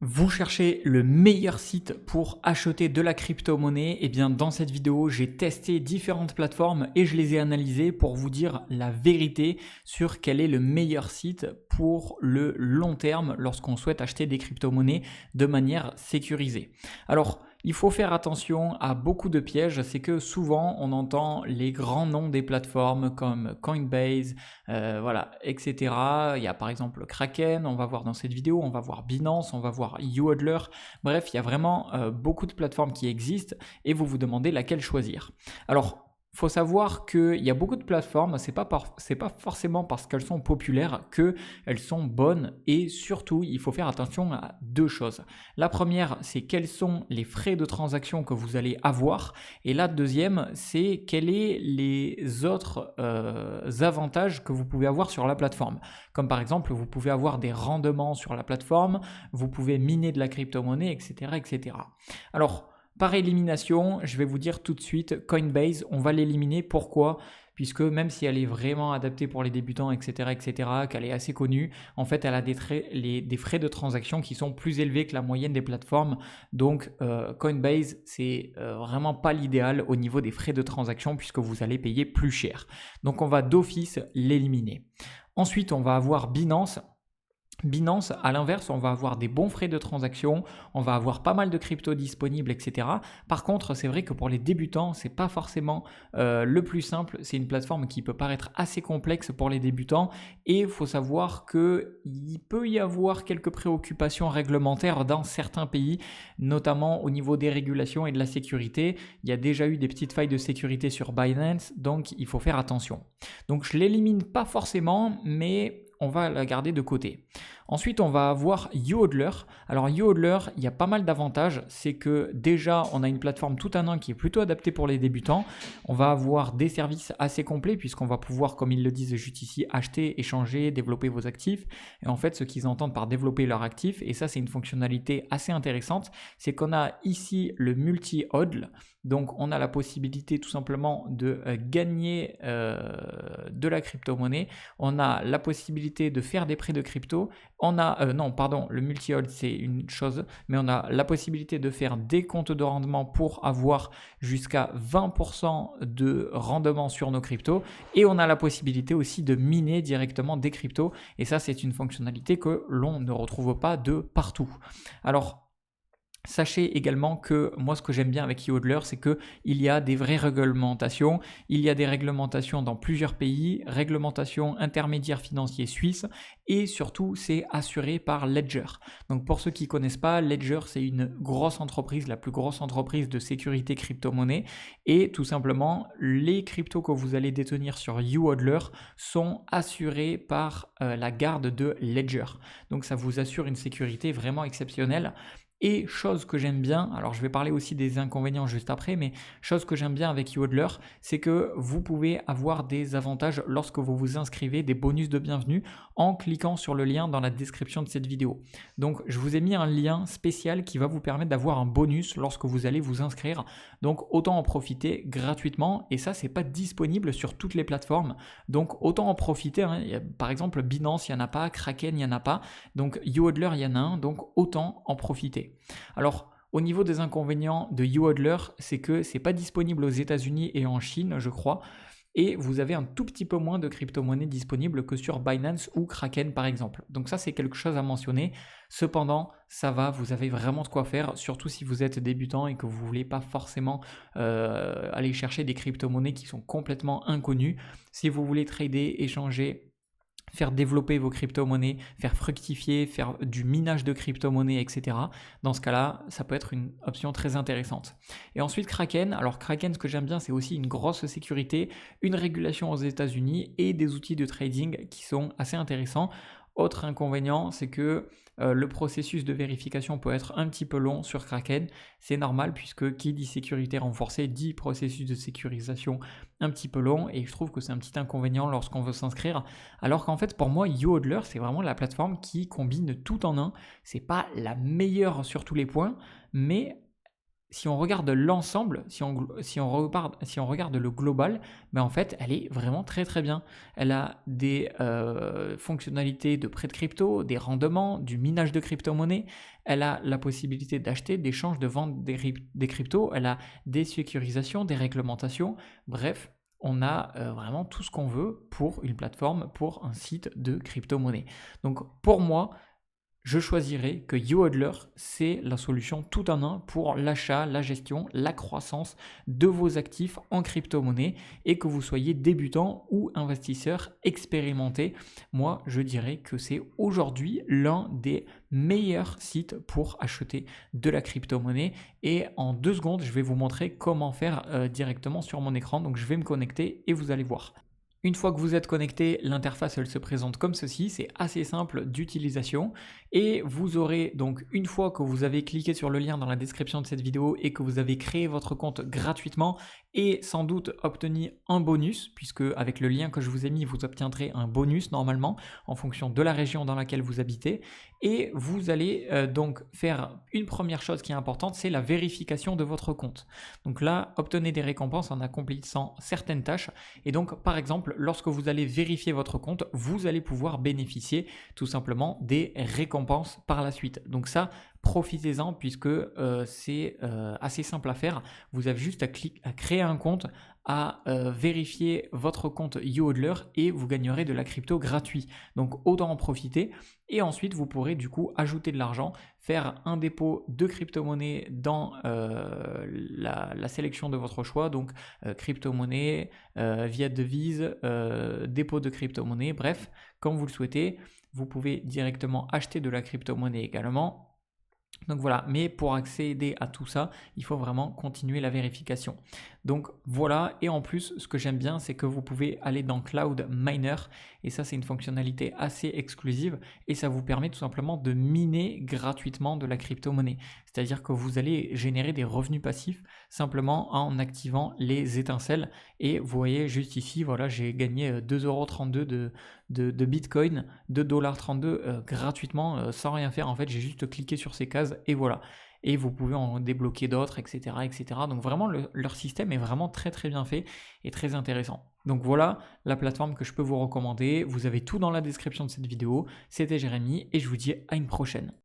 Vous cherchez le meilleur site pour acheter de la crypto-monnaie? Eh bien, dans cette vidéo, j'ai testé différentes plateformes et je les ai analysées pour vous dire la vérité sur quel est le meilleur site pour le long terme lorsqu'on souhaite acheter des crypto-monnaies de manière sécurisée. Alors, il faut faire attention à beaucoup de pièges, c'est que souvent on entend les grands noms des plateformes comme Coinbase, voilà, etc. Il y a par exemple Kraken, on va voir dans cette vidéo, on va voir Binance, on va voir YouHodler. Bref, il y a vraiment beaucoup de plateformes qui existent et vous vous demandez laquelle choisir. Alors, il faut savoir qu'il y a beaucoup de plateformes, c'est pas forcément parce qu'elles sont populaires qu'elles sont bonnes, et surtout il faut faire attention à deux choses. La première, c'est quels sont les frais de transaction que vous allez avoir, et la deuxième, c'est quels sont les autres avantages que vous pouvez avoir sur la plateforme. Comme par exemple, vous pouvez avoir des rendements sur la plateforme, vous pouvez miner de la crypto-monnaie, etc., etc. Alors, par élimination, je vais vous dire tout de suite, Coinbase, on va l'éliminer. Pourquoi? Puisque même si elle est vraiment adaptée pour les débutants, etc., etc., qu'elle est assez connue, en fait, elle a des frais de transaction qui sont plus élevés que la moyenne des plateformes. Donc, Coinbase, c'est vraiment pas l'idéal au niveau des frais de transaction puisque vous allez payer plus cher. Donc, on va d'office l'éliminer. Ensuite, on va avoir Binance. Binance, à l'inverse, on va avoir des bons frais de transaction, on va avoir pas mal de cryptos disponibles, etc. Par contre, c'est vrai que pour les débutants, c'est pas forcément le plus simple. C'est une plateforme qui peut paraître assez complexe pour les débutants, et il faut savoir qu'il peut y avoir quelques préoccupations réglementaires dans certains pays, notamment au niveau des régulations et de la sécurité. Il y a déjà eu des petites failles de sécurité sur Binance, donc il faut faire attention. Donc je l'élimine pas forcément, mais on va la garder de côté. Ensuite, on va avoir YouHodler. Alors YouHodler, il y a pas mal d'avantages. C'est que déjà, on a une plateforme tout en un qui est plutôt adaptée pour les débutants. On va avoir des services assez complets puisqu'on va pouvoir, comme ils le disent juste ici, acheter, échanger, développer vos actifs. Et en fait, ce qu'ils entendent par développer leurs actifs, et ça c'est une fonctionnalité assez intéressante, c'est qu'on a ici le multi-hodl. Donc on a la possibilité tout simplement de gagner de la crypto-monnaie. On a la possibilité de faire des prêts de crypto. On a, non, pardon, le multi-hold c'est une chose, mais on a la possibilité de faire des comptes de rendement pour avoir jusqu'à 20% de rendement sur nos cryptos, et on a la possibilité aussi de miner directement des cryptos, et ça c'est une fonctionnalité que l'on ne retrouve pas de partout. Alors, sachez également que moi, ce que j'aime bien avec YouHodler, c'est qu'il y a des vraies réglementations. Il y a des réglementations dans plusieurs pays, réglementation intermédiaire financier suisse, et surtout, c'est assuré par Ledger. Donc pour ceux qui ne connaissent pas, Ledger, c'est une grosse entreprise, la plus grosse entreprise de sécurité crypto-monnaie, et tout simplement, les cryptos que vous allez détenir sur YouHodler sont assurés par la garde de Ledger. Donc ça vous assure une sécurité vraiment exceptionnelle. Et chose que j'aime bien, alors je vais parler aussi des inconvénients juste après, mais chose que j'aime bien avec YouHodler, c'est que vous pouvez avoir des avantages lorsque vous vous inscrivez, des bonus de bienvenue, en cliquant sur le lien dans la description de cette vidéo. Donc je vous ai mis un lien spécial qui va vous permettre d'avoir un bonus lorsque vous allez vous inscrire. Donc autant en profiter gratuitement, et ça c'est pas disponible sur toutes les plateformes. Donc autant en profiter, hein. Par exemple Binance il n'y en a pas, Kraken il n'y en a pas, donc YouHodler il y en a un, donc autant en profiter. Alors, au niveau des inconvénients de YouHodler, c'est que c'est pas disponible aux États-Unis et en Chine, je crois, et vous avez un tout petit peu moins de crypto-monnaies disponibles que sur Binance ou Kraken par exemple. Donc ça, c'est quelque chose à mentionner. Cependant, ça va, vous avez vraiment de quoi faire, surtout si vous êtes débutant et que vous voulez pas forcément aller chercher des crypto-monnaies qui sont complètement inconnues. Si vous voulez trader, échanger, faire développer vos crypto-monnaies, faire fructifier, faire du minage de crypto-monnaies, etc. Dans ce cas-là, ça peut être une option très intéressante. Et ensuite, Kraken. Alors Kraken, ce que j'aime bien, c'est aussi une grosse sécurité, une régulation aux États-Unis et des outils de trading qui sont assez intéressants. Autre inconvénient, c'est que le processus de vérification peut être un petit peu long sur Kraken. C'est normal puisque qui dit sécurité renforcée dit processus de sécurisation un petit peu long, et je trouve que c'est un petit inconvénient lorsqu'on veut s'inscrire. Alors qu'en fait, pour moi, YouHodler, c'est vraiment la plateforme qui combine tout en un. C'est pas la meilleure sur tous les points, mais si on regarde l'ensemble, si on regarde le global, ben en fait, elle est vraiment très très bien. Elle a des fonctionnalités de prêt de crypto, des rendements, du minage de crypto-monnaies. Elle a la possibilité d'acheter, d'échange, de vendre des cryptos. Elle a des sécurisations, des réglementations. Bref, on a vraiment tout ce qu'on veut pour une plateforme, pour un site de crypto-monnaie. Donc pour moi, je choisirais que YouHodler, c'est la solution tout en un pour l'achat, la gestion, la croissance de vos actifs en crypto-monnaie et que vous soyez débutant ou investisseur expérimenté. Moi, je dirais que c'est aujourd'hui l'un des meilleurs sites pour acheter de la crypto-monnaie. Et en 2 secondes, je vais vous montrer comment faire directement sur mon écran. Donc, je vais me connecter et vous allez voir. Une fois que vous êtes connecté, l'interface elle se présente comme ceci, c'est assez simple d'utilisation et vous aurez donc une fois que vous avez cliqué sur le lien dans la description de cette vidéo et que vous avez créé votre compte gratuitement et sans doute obtenu un bonus, puisque avec le lien que je vous ai mis, vous obtiendrez un bonus normalement en fonction de la région dans laquelle vous habitez et vous allez donc faire une première chose qui est importante, c'est la vérification de votre compte. Donc là, obtenez des récompenses en accomplissant certaines tâches et donc par exemple, lorsque vous allez vérifier votre compte, vous allez pouvoir bénéficier tout simplement des récompenses par la suite. Donc ça, profitez-en puisque c'est assez simple à faire. Vous avez juste à créer un compte, à vérifier votre compte YouHodler et vous gagnerez de la crypto gratuit. Donc autant en profiter et ensuite vous pourrez du coup ajouter de l'argent, faire un dépôt de crypto-monnaie dans la sélection de votre choix, donc crypto-monnaie, via devise, dépôt de crypto-monnaie, bref, comme vous le souhaitez. Vous pouvez directement acheter de la crypto-monnaie également. Donc voilà, mais pour accéder à tout ça, il faut vraiment continuer la vérification. Donc voilà, et en plus, ce que j'aime bien, c'est que vous pouvez aller dans Cloud Miner, et ça c'est une fonctionnalité assez exclusive, et ça vous permet tout simplement de miner gratuitement de la crypto-monnaie. C'est-à-dire que vous allez générer des revenus passifs simplement en activant les étincelles. Et vous voyez juste ici, voilà, j'ai gagné 2,32 € de Bitcoin, 2,32 $ gratuitement, sans rien faire. En fait, j'ai juste cliqué sur ces cases et voilà. Et vous pouvez en débloquer d'autres, etc., etc. Donc vraiment, leur système est vraiment très très bien fait et très intéressant. Donc voilà la plateforme que je peux vous recommander. Vous avez tout dans la description de cette vidéo. C'était Jérémy et je vous dis à une prochaine.